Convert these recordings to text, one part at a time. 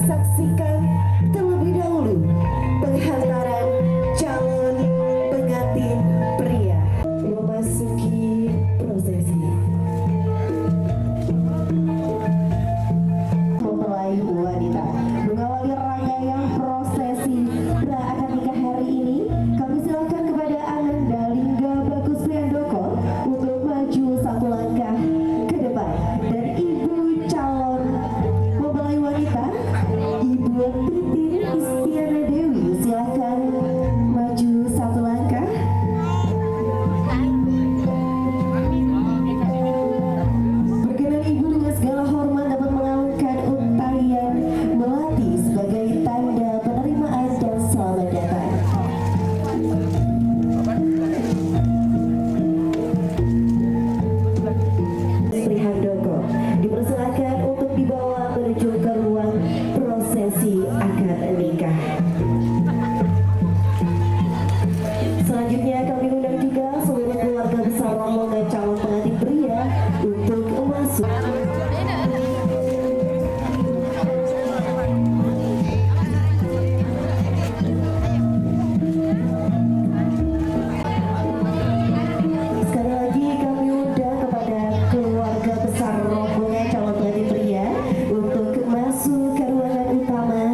Saksikan terlebih dahulu penghantaran calon pengantin pria memasuki prosesi mempelai wanita. Mengawali rangkaian prosesi pra-akad nikah hari ini, kami silakan kepada Ananda Lingga Bagus Priandoko untuk maju satu langkah ke depan, dan ibu calon mempelai wanita Ibu Titin Istiana Dewi silakan maju satu langkah. Berkenan ibu dengan segala hormat dapat mengalungkan untayan melati sebagai tanda penerimaan dan selamat datang. Sri Handoko dipersilakan untuk dibawa menuju ke ruang prosesi akad nikah. Selanjutnya kami undang juga seluruh keluarga besar rombongan calon pengantin pria untuk masuk. Sekali lagi kami undang kepada keluarga besar rombongan calon pengantin pria untuk masuk ke ruangan utama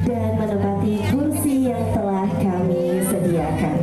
dan menempati kursi yang telah kami sediakan.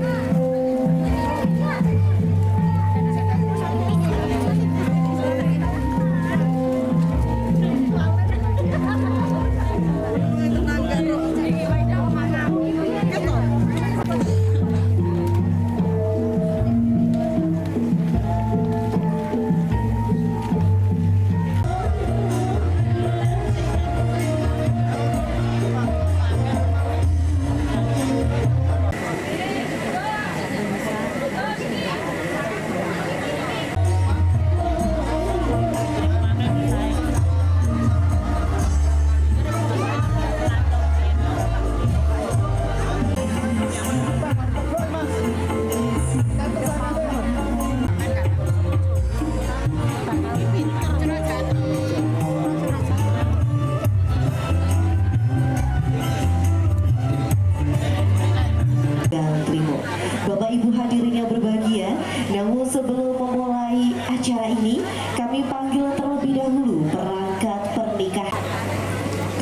Bapak Ibu hadirin yang berbahagia, namun sebelum memulai acara ini, kami panggil terlebih dahulu perangkat pernikahan.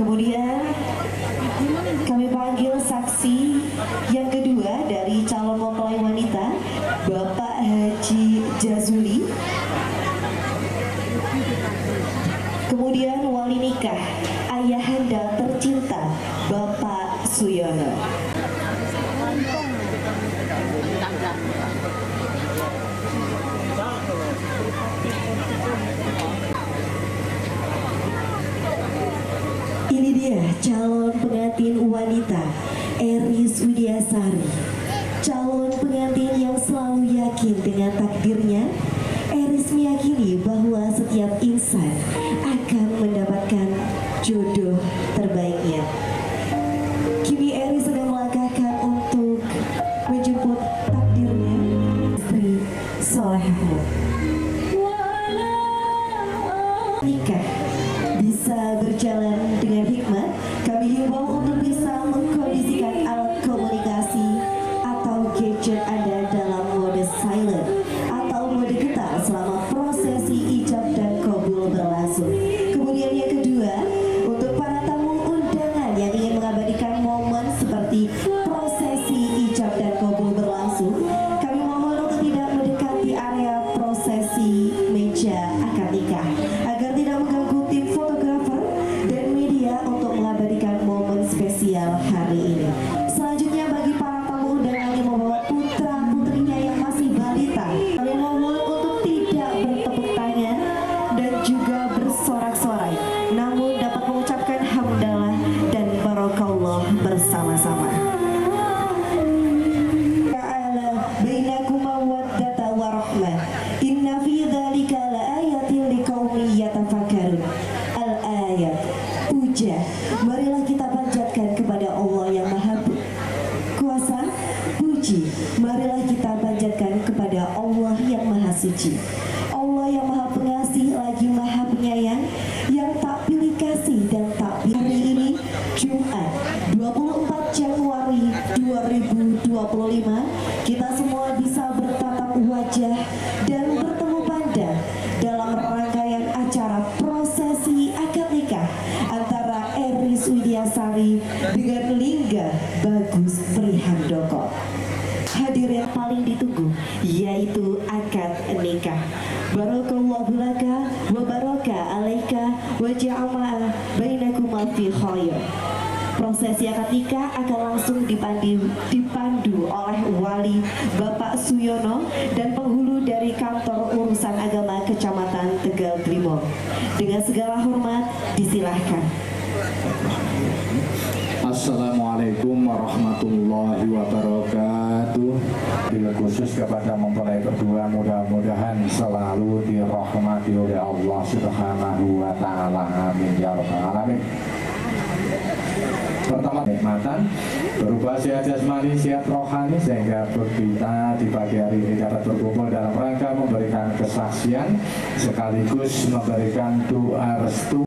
Kemudian kami panggil saksi yang kedua dari calon mempelai wanita, Bapak Haji Jazuli. Kemudian wali nikah, ayahanda tercinta, Bapak Suyono. Ini dia calon pengantin wanita, Eris Widiasari. Calon pengantin yang selalu yakin dengan takdirnya. Eris meyakini bahwa setiap insan akan mendapatkan jodoh terbaiknya. Kini Eris sedang melangkahkan untuk menjemput takdirnya, istri solehah. Nikah bisa berjalan dengan hikmat. Kami himbau untuk bisa mengkondisikan alat komunikasi atau gadget Anda dalam mode silent atau mode getar selama prosesi ijab dan qabul berlangsung. Kemudian yang kedua, untuk para tamu undangan yang ingin puja, marilah kita panjatkan kepada Allah yang Maha Kuasa. Puji, marilah kita panjatkan kepada Allah yang Maha Suci, Allah yang Maha Pengasih lagi Maha Penyayang, yang tak pilih kasih dan tak pilih. Hari ini Jumat 24 Januari 2025, kita semua bisa bertatap wajah dan bertemu pandang dalam rangkaian acara prosesi akad nikah antara Eris Widiasari dengan Lingga Bagus Prihandoko. Hadirin paling ditunggu yaitu akad nikah. Barakallahu laka wa baraka alaika wa ja'ala bainakuma fi khair. Prosesi akad nikah akan langsung dipandu oleh wali Bapak Suyono dan penghulu dari Kantor Urusan Agama Kecamatan Tegal Grimong. Dengan segala hormat, disilahkan. Assalamualaikum warahmatullahi wabarakatuh. Bila khusus kepada mempelai berdua, mudah-mudahan selalu dirahmati oleh Allah Subhanahu wa Ta'ala. Amin ya rabbal alamin. Pertama, nikmatan berupa sehat jasmani, sehat rohani, sehingga kita di pagi hari ini dapat berkumpul dalam rangka memberikan kesaksian sekaligus memberikan doa restu.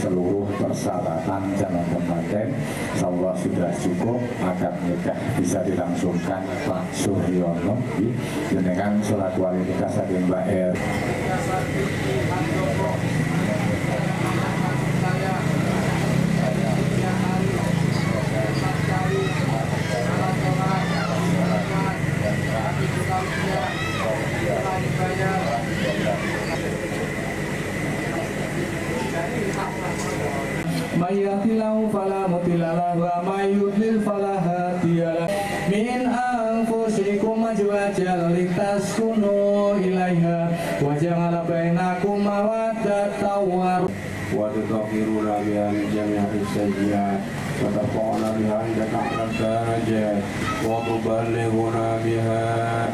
Seluruh persyaratan calon pengantin insyaallah sudah cukup, akad nikah bisa dilangsungkan Pak Suryono dengan surat wali nikah saking Mbak Er. Mayyatilahu fala mudilla wa may yudlil fala hadiyalah. Min anfusikum azwajan litaskunu ilaiha wa ja'ala bainakum mawaddatan wa tudhakiruna biha min jami'is sayyi'at wa tarfa'una biha indaka 'ala darajat wa tuballighuna biha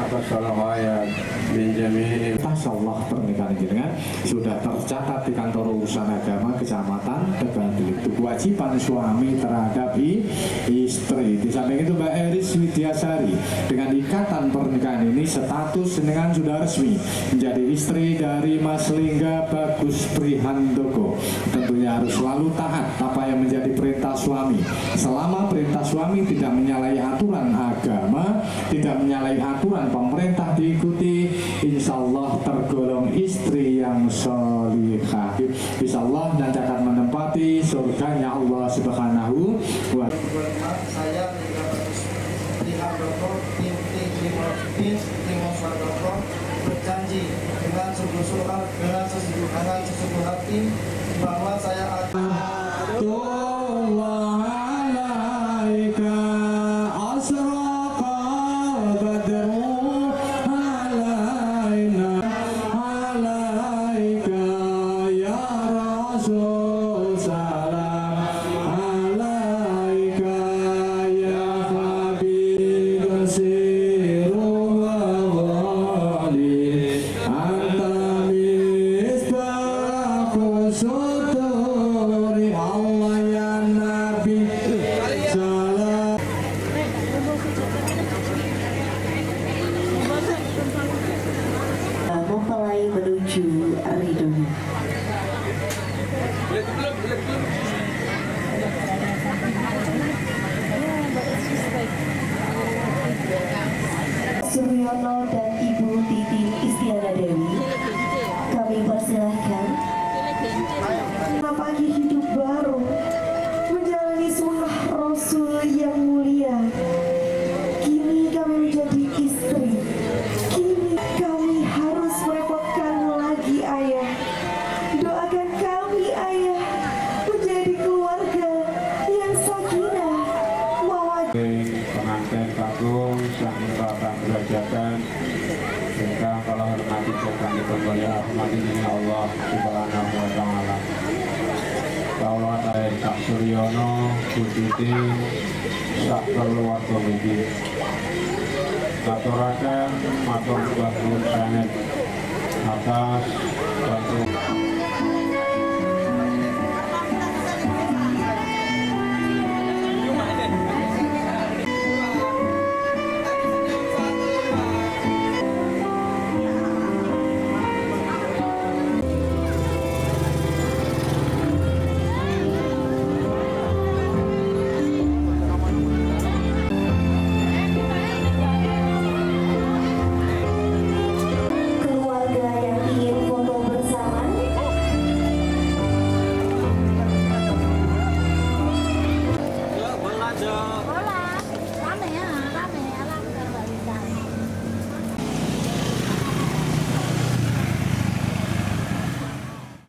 aqsal ghayat min jami'il. Masyaallah, pernikahan jenengan sudah tercatat di Kantor Urusan Agama Kecamatan Tegal Itu kewajiban suami terhadap istri. Di samping itu Mbak Eris Widiasari dengan ikatan pernikahan ini status dengan sudah resmi menjadi istri dari Mas Lingga Bagus Prihandoko. Tentunya harus selalu taat apa yang menjadi perintah suami. Selama perintah suami tidak menyalahi aturan agama, tidak menyalahi aturan pemerintah diikuti, insya Allah tergolong istri yang sholihah. Insya Allah nanti akan menempati surganya Allah Subhanahu wa Ta'ala. Saya Prihandoko binti Timoswadoko berjanji dengan sesungguh hati bahwa saya akan mempelai menuju ridho. Suryono dan Ibu Titin Istiana Dewi, kami persilahkan pagi hidup baru menjalani sunnah Rasul yang mulia. Kini kami menjadi istri, kini kami harus merepotkan lagi ayah. Doakan kami kepada rahmatnya Allah Subhanahu wa taala. Kawula tahe Kak Suryono, Bu Titi, sak keluarga niki. Aturaken matur nuwun sanes atas bantuan